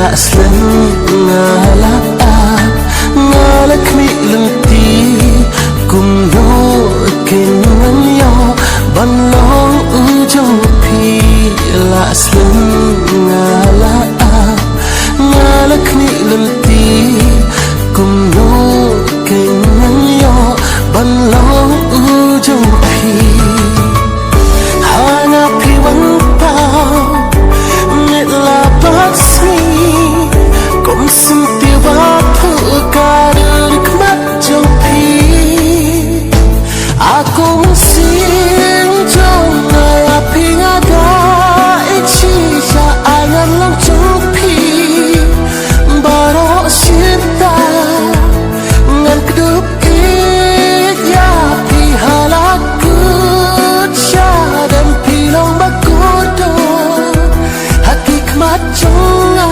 aslan ngalak mi lenti kumno kenan yo ban long ujung pi la aslan ngalak mi lenti kumno kenan yo ban long ujung pi hana pi wang pao la pasmi kom sim ti wa phu kar kmat jong pi aku sing jong la pi ngada ichi sa ayan lang jong pi baro sita ngan kedup ya pi halaku cha dan pi long bakodo hikmat jonga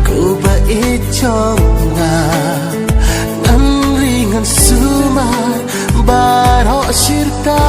ku baik jonga nan ringan sumar barok sirta